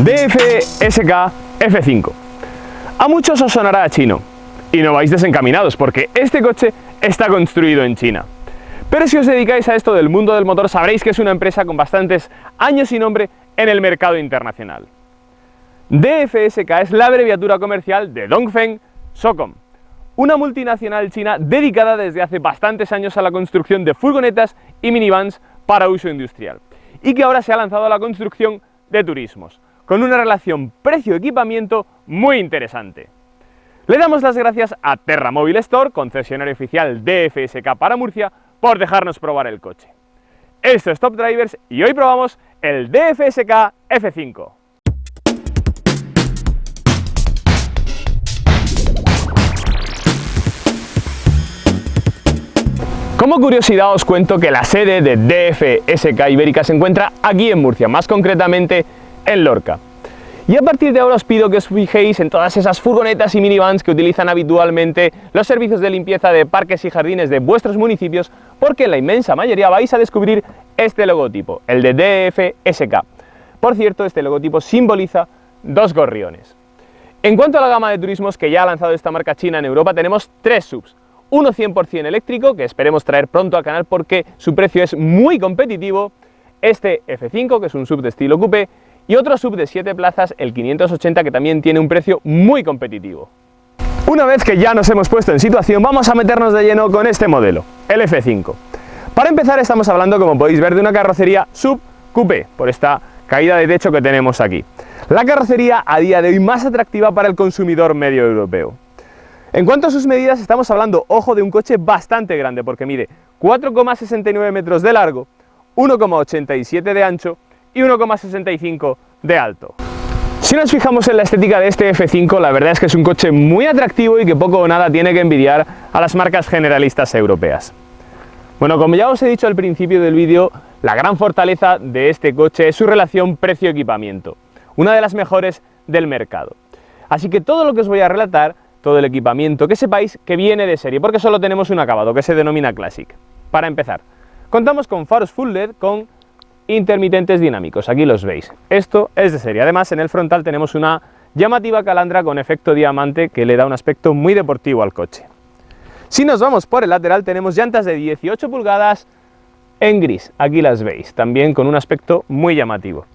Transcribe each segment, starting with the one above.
DFSK F5. A muchos os sonará a chino, y no vais desencaminados porque este coche está construido en China. Pero si os dedicáis a esto del mundo del motor sabréis que es una empresa con bastantes años y nombre en el mercado internacional. DFSK es la abreviatura comercial de Dongfeng Socom, una multinacional china dedicada desde hace bastantes años a la construcción de furgonetas y minivans para uso industrial, y que ahora se ha lanzado a la construcción de turismos, con una relación precio-equipamiento muy interesante. Le damos las gracias a Terra Mobile Store, concesionario oficial DFSK para Murcia, por dejarnos probar el coche. Esto es Top Drivers y hoy probamos el DFSK F5. Como curiosidad os cuento que la sede de DFSK Ibérica se encuentra aquí en Murcia, más concretamente en Lorca. Y a partir de ahora os pido que os fijéis en todas esas furgonetas y minivans que utilizan habitualmente los servicios de limpieza de parques y jardines de vuestros municipios, porque en la inmensa mayoría vais a descubrir este logotipo, el de DFSK. Por cierto, este logotipo simboliza dos gorriones. En cuanto a la gama de turismos que ya ha lanzado esta marca china en Europa, tenemos tres subs. Uno 100% eléctrico, que esperemos traer pronto al canal porque su precio es muy competitivo, este F5, que es un sub de estilo coupé, y otro sub de 7 plazas, el 580, que también tiene un precio muy competitivo. Una vez que ya nos hemos puesto en situación, vamos a meternos de lleno con este modelo, el F5. Para empezar estamos hablando, como podéis ver, de una carrocería sub coupé, por esta caída de techo que tenemos aquí. La carrocería a día de hoy más atractiva para el consumidor medio europeo. En cuanto a sus medidas, estamos hablando, ojo, de un coche bastante grande, porque mide 4,69 metros de largo, 1,87 de ancho y 1,65 de alto. Si nos fijamos en la estética de este F5, la verdad es que es un coche muy atractivo y que poco o nada tiene que envidiar a las marcas generalistas europeas. Bueno, como ya os he dicho al principio del vídeo, la gran fortaleza de este coche es su relación precio-equipamiento, una de las mejores del mercado. Así que todo lo que os voy a relatar, todo el equipamiento, que sepáis que viene de serie, porque solo tenemos un acabado que se denomina Classic. Para empezar, contamos con faros full LED con intermitentes dinámicos, aquí los veis. Esto es de serie. Además, en el frontal tenemos una llamativa calandra con efecto diamante que le da un aspecto muy deportivo al coche. Si nos vamos por el lateral, tenemos llantas de 18 pulgadas en gris, aquí las veis, también con un aspecto muy llamativo.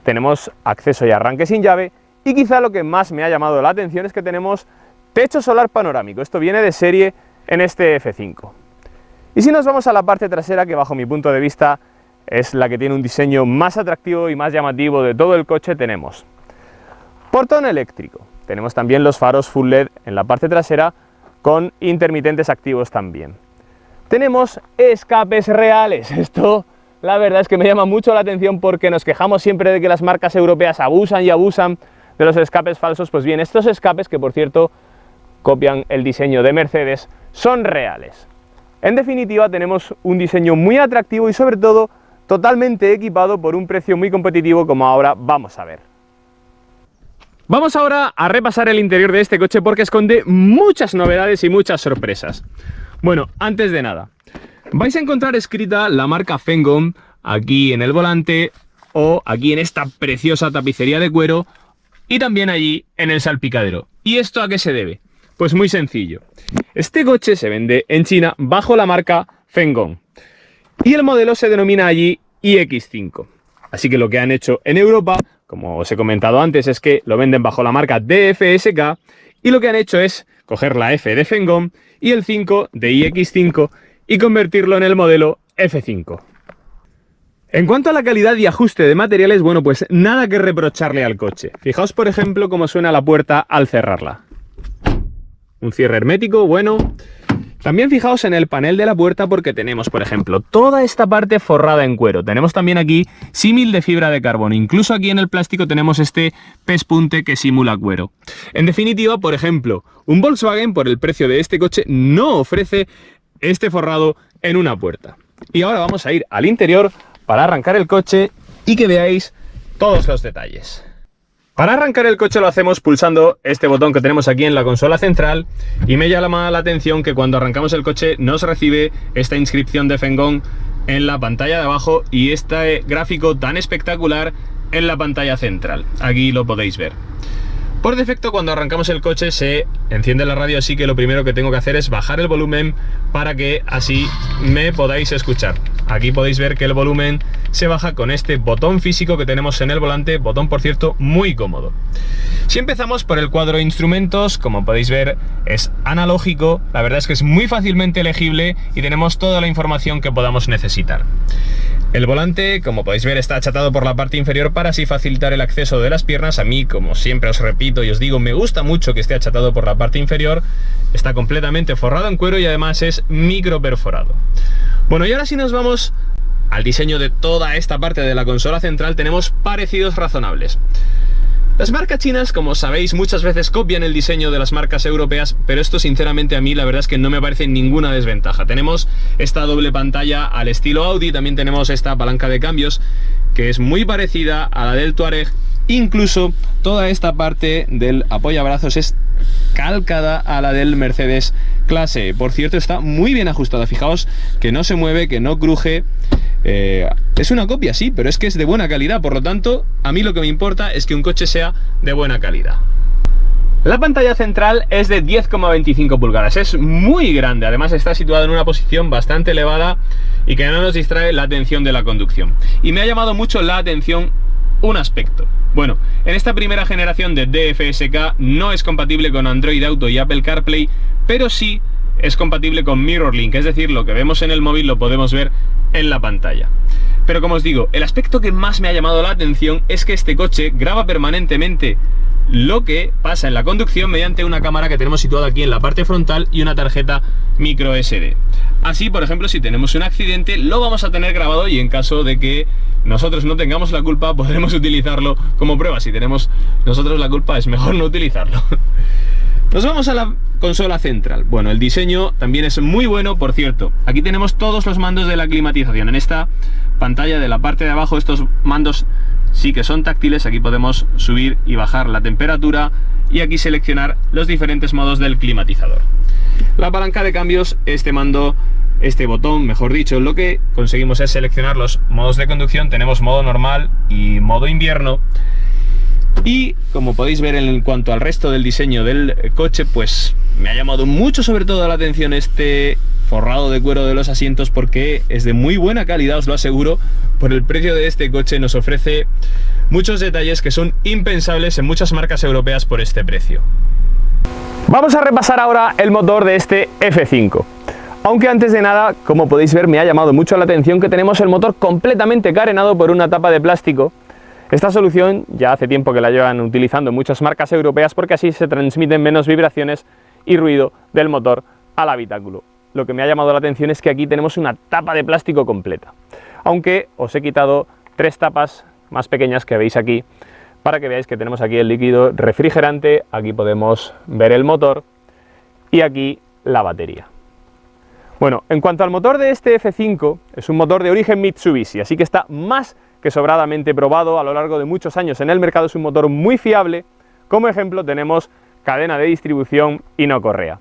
Tenemos acceso y arranque sin llave, y quizá lo que más me ha llamado la atención es que tenemos techo solar panorámico. Esto viene de serie en este F5. Y si nos vamos a la parte trasera, que bajo mi punto de vista es la que tiene un diseño más atractivo y más llamativo de todo el coche, tenemos portón eléctrico, tenemos también los faros full LED en la parte trasera con intermitentes activos también. Tenemos escapes reales, esto la verdad es que me llama mucho la atención porque nos quejamos siempre de que las marcas europeas abusan y abusan de los escapes falsos. Pues bien, estos escapes, que por cierto copian el diseño de Mercedes, son reales. En definitiva, tenemos un diseño muy atractivo y sobre todo totalmente equipado por un precio muy competitivo, como ahora vamos a ver. Vamos ahora a repasar el interior de este coche porque esconde muchas novedades y muchas sorpresas. Bueno, antes de nada, vais a encontrar escrita la marca Fengong aquí en el volante o aquí en esta preciosa tapicería de cuero y también allí en el salpicadero. ¿Y esto a qué se debe? Pues muy sencillo. Este coche se vende en China bajo la marca Fengong y el modelo se denomina allí iX5. Así que lo que han hecho en Europa, como os he comentado antes, es que lo venden bajo la marca DFSK y lo que han hecho es coger la F de Fengong y el 5 de iX5 y convertirlo en el modelo F5. En cuanto a la calidad y ajuste de materiales, bueno, pues nada que reprocharle al coche. Fijaos, por ejemplo, cómo suena la puerta al cerrarla. Un cierre hermético, bueno. También fijaos en el panel de la puerta porque tenemos, por ejemplo, toda esta parte forrada en cuero. Tenemos también aquí símil de fibra de carbono. Incluso aquí en el plástico tenemos este pespunte que simula cuero. En definitiva, por ejemplo, un Volkswagen por el precio de este coche no ofrece este forrado en una puerta. Y ahora vamos a ir al interior para arrancar el coche y que veáis todos los detalles. Para arrancar el coche lo hacemos pulsando este botón que tenemos aquí en la consola central y me llama la atención que cuando arrancamos el coche nos recibe esta inscripción de Fengong en la pantalla de abajo y este gráfico tan espectacular en la pantalla central. Aquí lo podéis ver. Por defecto, cuando arrancamos el coche se enciende la radio, así que lo primero que tengo que hacer es bajar el volumen para que así me podáis escuchar. Aquí podéis ver que el volumen se baja con este botón físico que tenemos en el volante, botón por cierto muy cómodo. Si empezamos por el cuadro de instrumentos, como podéis ver es analógico, la verdad es que es muy fácilmente legible y tenemos toda la información que podamos necesitar. El volante, como podéis ver, está achatado por la parte inferior para así facilitar el acceso de las piernas. A mí, como siempre os repito y os digo, me gusta mucho que esté achatado por la parte inferior. Está completamente forrado en cuero y además es micro perforado. Bueno, y ahora si nos vamos al diseño de toda esta parte de la consola central, tenemos parecidos razonables. Las marcas chinas, como sabéis, muchas veces copian el diseño de las marcas europeas, pero esto sinceramente a mí la verdad es que no me parece ninguna desventaja. Tenemos esta doble pantalla al estilo Audi, también tenemos esta palanca de cambios que es muy parecida a la del Touareg, incluso toda esta parte del apoyabrazos es calcada a la del Mercedes Clase E. Por cierto, está muy bien ajustada, fijaos que no se mueve, que no cruje. Es una copia, sí, pero es que es de buena calidad, por lo tanto, a mí lo que me importa es que un coche sea de buena calidad. La pantalla central es de 10,25 pulgadas, es muy grande, además está situada en una posición bastante elevada y que no nos distrae la atención de la conducción. Y me ha llamado mucho la atención un aspecto. Bueno, en esta primera generación de DFSK no es compatible con Android Auto y Apple CarPlay, pero sí es compatible con MirrorLink, es decir, lo que vemos en el móvil lo podemos ver en la pantalla. Pero como os digo, el aspecto que más me ha llamado la atención es que este coche graba permanentemente lo que pasa en la conducción mediante una cámara que tenemos situada aquí en la parte frontal y una tarjeta micro SD. Así, por ejemplo, si tenemos un accidente, lo vamos a tener grabado y en caso de que nosotros no tengamos la culpa, podremos utilizarlo como prueba. Si tenemos nosotros la culpa, es mejor no utilizarlo. Nos vamos a la consola central. Bueno, el diseño también es muy bueno, por cierto. Aquí tenemos todos los mandos de la climatización. En esta pantalla de la parte de abajo, estos mandos sí que son táctiles. Aquí podemos subir y bajar la temperatura y aquí seleccionar los diferentes modos del climatizador. La palanca de cambios, este botón, mejor dicho, lo que conseguimos es seleccionar los modos de conducción. Tenemos modo normal y modo invierno. Y como podéis ver en cuanto al resto del diseño del coche, pues me ha llamado mucho sobre todo la atención este forrado de cuero de los asientos, porque es de muy buena calidad, os lo aseguro. Por el precio de este coche nos ofrece muchos detalles que son impensables en muchas marcas europeas por este precio. Vamos a repasar ahora el motor de este F5. Aunque antes de nada, como podéis ver, me ha llamado mucho la atención que tenemos el motor completamente carenado por una tapa de plástico. Esta solución ya hace tiempo que la llevan utilizando muchas marcas europeas porque así se transmiten menos vibraciones y ruido del motor al habitáculo. Lo que me ha llamado la atención es que aquí tenemos una tapa de plástico completa. Aunque os he quitado 3 tapas más pequeñas que veis aquí para que veáis que tenemos aquí el líquido refrigerante, aquí podemos ver el motor y aquí la batería. Bueno, en cuanto al motor de este F5, es un motor de origen Mitsubishi, así que está más que sobradamente probado a lo largo de muchos años en el mercado. Es un motor muy fiable. Como ejemplo tenemos cadena de distribución y no correa.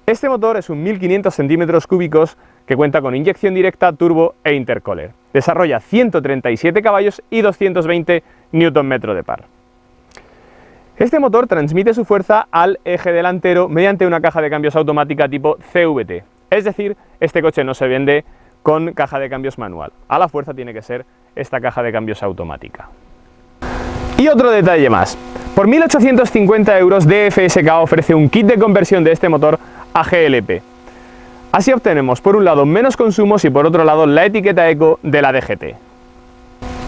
Este motor es un 1500 centímetros cúbicos que cuenta con inyección directa, turbo e intercooler. Desarrolla 137 caballos y 220 Nm de par. Este motor transmite su fuerza al eje delantero mediante una caja de cambios automática tipo CVT. Es decir, este coche no se vende con caja de cambios manual. A la fuerza tiene que ser esta caja de cambios automática. Y otro detalle más. Por 1.850 euros DFSK ofrece un kit de conversión de este motor a GLP. Así obtenemos por un lado menos consumos y por otro lado la etiqueta eco de la DGT.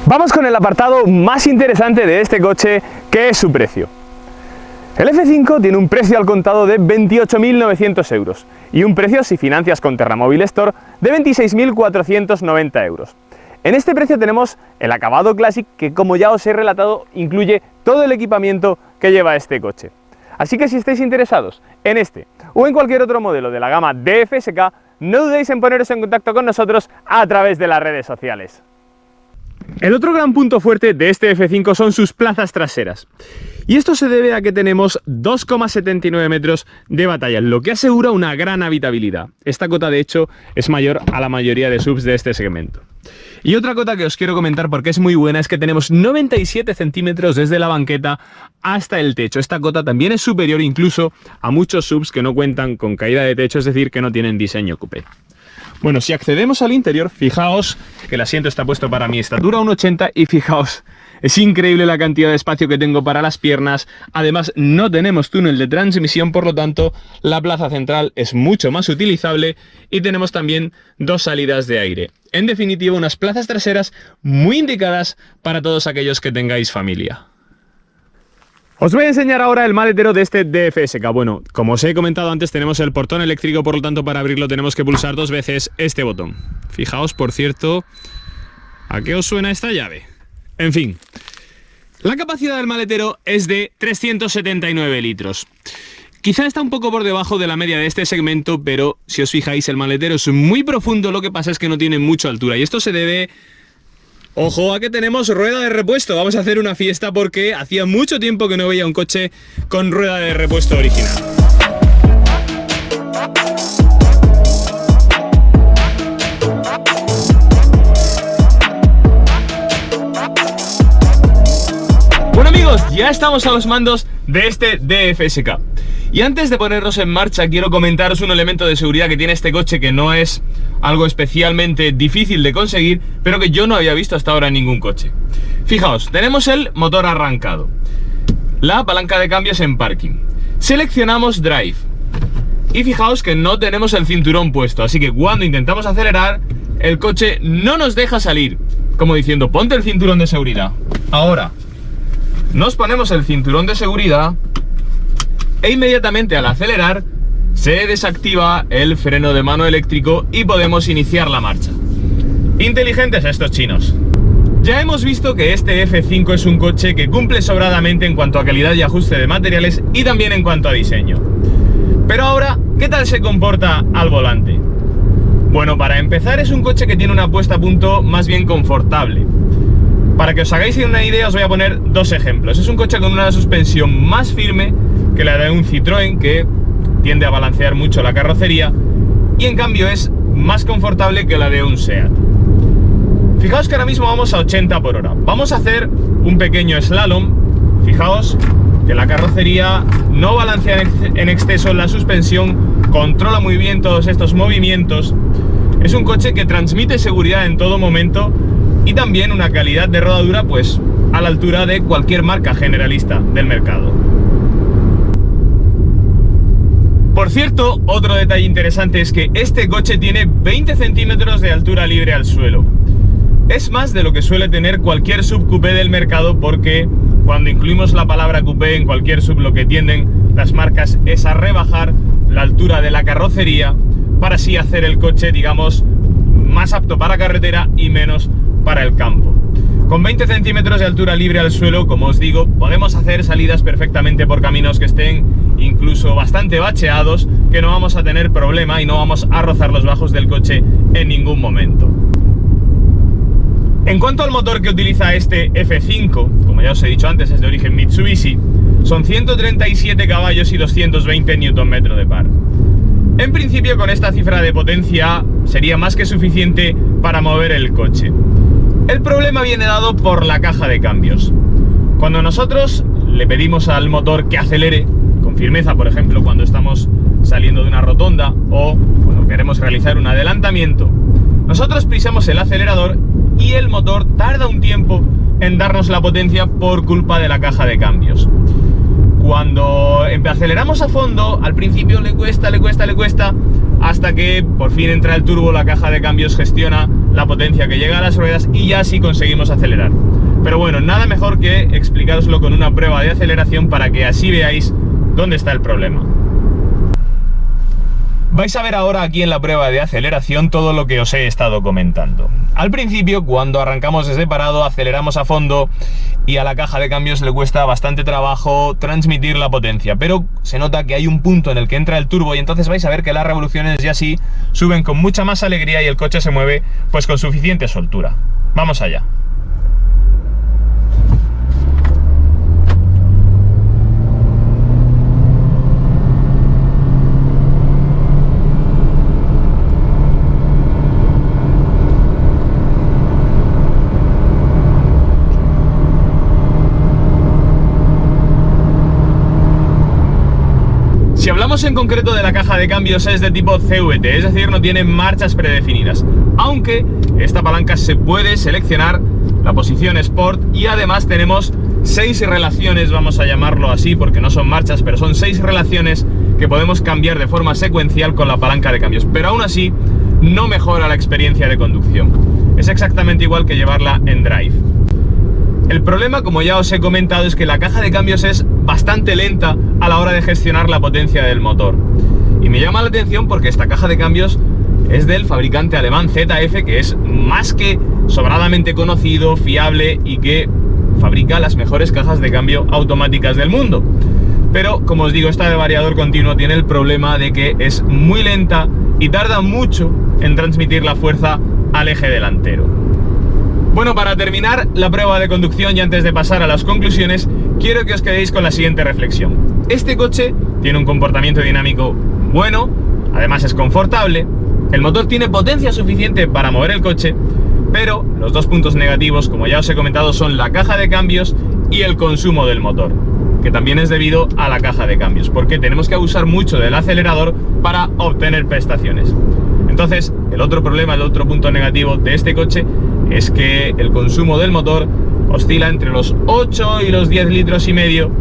Vamos con el apartado más interesante de este coche, que es su precio. El F5 tiene un precio al contado de 28.900 euros y un precio si financias con Terramóvil Store de 26.490 euros. En este precio tenemos el acabado Classic que, como ya os he relatado, incluye todo el equipamiento que lleva este coche. Así que si estáis interesados en este o en cualquier otro modelo de la gama DFSK, no dudéis en poneros en contacto con nosotros a través de las redes sociales. El otro gran punto fuerte de este F5 son sus plazas traseras. Y esto se debe a que tenemos 2,79 metros de batalla, lo que asegura una gran habitabilidad. Esta cota, de hecho, es mayor a la mayoría de SUVs de este segmento. Y otra cota que os quiero comentar porque es muy buena es que tenemos 97 centímetros desde la banqueta hasta el techo. Esta cota también es superior incluso a muchos SUVs que no cuentan con caída de techo, es decir, que no tienen diseño coupé. Bueno, si accedemos al interior, fijaos que el asiento está puesto para mi estatura 1,80 y fijaos, es increíble la cantidad de espacio que tengo para las piernas. Además, no tenemos túnel de transmisión, por lo tanto, la plaza central es mucho más utilizable y tenemos también dos salidas de aire. En definitiva, unas plazas traseras muy indicadas para todos aquellos que tengáis familia. Os voy a enseñar ahora el maletero de este DFSK. Bueno, como os he comentado antes, tenemos el portón eléctrico, por lo tanto para abrirlo tenemos que pulsar dos veces este botón. Fijaos, por cierto, ¿a qué os suena esta llave? En fin, la capacidad del maletero es de 379 litros. Quizá está un poco por debajo de la media de este segmento, pero si os fijáis el maletero es muy profundo, lo que pasa es que no tiene mucha altura y esto se debe... Ojo a que tenemos rueda de repuesto, vamos a hacer una fiesta porque hacía mucho tiempo que no veía un coche con rueda de repuesto original. Bueno amigos, ya estamos a los mandos de este DFSK. Y antes de ponernos en marcha quiero comentaros un elemento de seguridad que tiene este coche que no es algo especialmente difícil de conseguir, pero que yo no había visto hasta ahora en ningún coche. Fijaos, tenemos el motor arrancado, la palanca de cambios en parking, seleccionamos Drive y fijaos que no tenemos el cinturón puesto, así que cuando intentamos acelerar el coche no nos deja salir, como diciendo ponte el cinturón de seguridad. Ahora nos ponemos el cinturón de seguridad e inmediatamente al acelerar se desactiva el freno de mano eléctrico y podemos iniciar la marcha. Inteligentes estos chinos. Ya hemos visto que este F5 es un coche que cumple sobradamente en cuanto a calidad y ajuste de materiales y también en cuanto a diseño. Pero ahora, ¿qué tal se comporta al volante? Bueno, para empezar es un coche que tiene una puesta a punto más bien confortable. Para que os hagáis una idea os voy a poner dos ejemplos. Es un coche con una suspensión más firme que la de un Citroën, que tiende a balancear mucho la carrocería, y en cambio es más confortable que la de un SEAT. Fijaos que ahora mismo vamos a 80 por hora. Vamos a hacer un pequeño slalom. Fijaos que la carrocería no balancea en exceso, la suspensión controla muy bien todos estos movimientos. Es un coche que transmite seguridad en todo momento y también una calidad de rodadura pues a la altura de cualquier marca generalista del mercado. Por cierto, otro detalle interesante es que este coche tiene 20 centímetros de altura libre al suelo. Es más de lo que suele tener cualquier SUV coupé del mercado, porque cuando incluimos la palabra coupé en cualquier SUV lo que tienden las marcas es a rebajar la altura de la carrocería para así hacer el coche, digamos, más apto para carretera y menos para el campo. Con 20 centímetros de altura libre al suelo, como os digo, podemos hacer salidas perfectamente por caminos que estén incluso bastante bacheados, que no vamos a tener problema y no vamos a rozar los bajos del coche en ningún momento. En cuanto al motor que utiliza este F5, como ya os he dicho antes, es de origen Mitsubishi, son 137 caballos y 220 Nm de par. En principio, con esta cifra de potencia sería más que suficiente para mover el coche. El problema viene dado por la caja de cambios. Cuando nosotros le pedimos al motor que acelere con firmeza, por ejemplo, cuando estamos saliendo de una rotonda o cuando queremos realizar un adelantamiento, nosotros pisamos el acelerador y el motor tarda un tiempo en darnos la potencia por culpa de la caja de cambios. Cuando aceleramos a fondo, al principio le cuesta, hasta que por fin entra el turbo, la caja de cambios gestiona la potencia que llega a las ruedas y ya sí conseguimos acelerar. Pero bueno, nada mejor que explicaroslo con una prueba de aceleración para que así veáis dónde está el problema. Vais a ver ahora aquí en la prueba de aceleración todo lo que os he estado comentando. Al principio, cuando arrancamos desde parado, aceleramos a fondo y a la caja de cambios le cuesta bastante trabajo transmitir la potencia, pero se nota que hay un punto en el que entra el turbo y entonces vais a ver que las revoluciones ya sí suben con mucha más alegría y el coche se mueve pues con suficiente soltura. Vamos allá. Si hablamos en concreto de la caja de cambios, es de tipo CVT, es decir, no tiene marchas predefinidas, aunque esta palanca se puede seleccionar la posición Sport y además tenemos 6 relaciones, vamos a llamarlo así porque no son marchas, pero son 6 relaciones que podemos cambiar de forma secuencial con la palanca de cambios, pero aún así no mejora la experiencia de conducción. Es exactamente igual que llevarla en drive. El problema, como ya os he comentado, es que la caja de cambios es bastante lenta a la hora de gestionar la potencia del motor. Y me llama la atención porque esta caja de cambios es del fabricante alemán ZF, que es más que sobradamente conocido, fiable y que fabrica las mejores cajas de cambio automáticas del mundo. Pero, como os digo, esta de variador continuo tiene el problema de que es muy lenta y tarda mucho en transmitir la fuerza al eje delantero. Bueno, para terminar la prueba de conducción y antes de pasar a las conclusiones, quiero que os quedéis con la siguiente reflexión. Este coche tiene un comportamiento dinámico bueno, además es confortable, el motor tiene potencia suficiente para mover el coche, pero los dos puntos negativos, como ya os he comentado, son la caja de cambios y el consumo del motor, que también es debido a la caja de cambios, porque tenemos que abusar mucho del acelerador para obtener prestaciones. Entonces, el otro problema, el otro punto negativo de este coche es que el consumo del motor oscila entre los 8 y los 10 litros y medio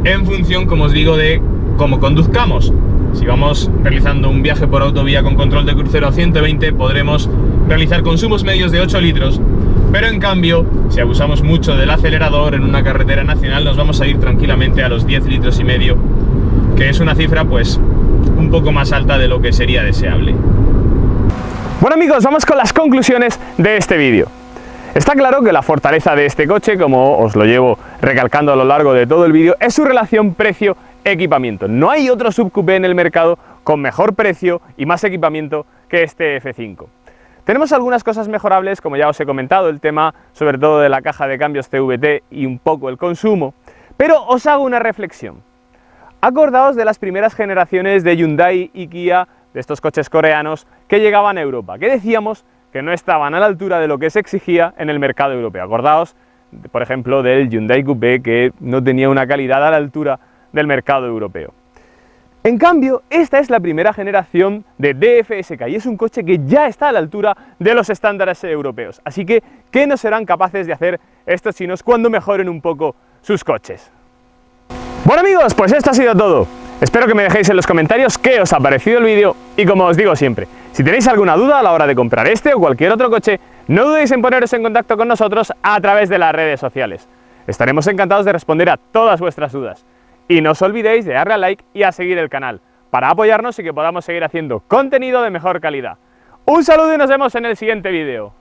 en función, como os digo, de cómo conduzcamos. Si vamos realizando un viaje por autovía con control de crucero a 120, podremos realizar consumos medios de 8 litros, pero en cambio, si abusamos mucho del acelerador en una carretera nacional, nos vamos a ir tranquilamente a los 10 litros y medio, que es una cifra pues un poco más alta de lo que sería deseable. Bueno amigos, vamos con las conclusiones de este vídeo. Está claro que la fortaleza de este coche, como os lo llevo recalcando a lo largo de todo el vídeo, es su relación precio-equipamiento. No hay otro subcoupé en el mercado con mejor precio y más equipamiento que este F5. Tenemos algunas cosas mejorables, como ya os he comentado, el tema sobre todo de la caja de cambios CVT y un poco el consumo, pero os hago una reflexión. Acordaos de las primeras generaciones de Hyundai y Kia, de estos coches coreanos que llegaban a Europa, que decíamos que no estaban a la altura de lo que se exigía en el mercado europeo. Acordaos, por ejemplo, del Hyundai Coupé, que no tenía una calidad a la altura del mercado europeo. En cambio, esta es la primera generación de DFSK y es un coche que ya está a la altura de los estándares europeos. Así que, ¿qué no serán capaces de hacer estos chinos cuando mejoren un poco sus coches? Bueno amigos, pues esto ha sido todo. Espero que me dejéis en los comentarios qué os ha parecido el vídeo y, como os digo siempre, si tenéis alguna duda a la hora de comprar este o cualquier otro coche, no dudéis en poneros en contacto con nosotros a través de las redes sociales. Estaremos encantados de responder a todas vuestras dudas. Y no os olvidéis de darle a like y a seguir el canal, para apoyarnos y que podamos seguir haciendo contenido de mejor calidad. Un saludo y nos vemos en el siguiente vídeo.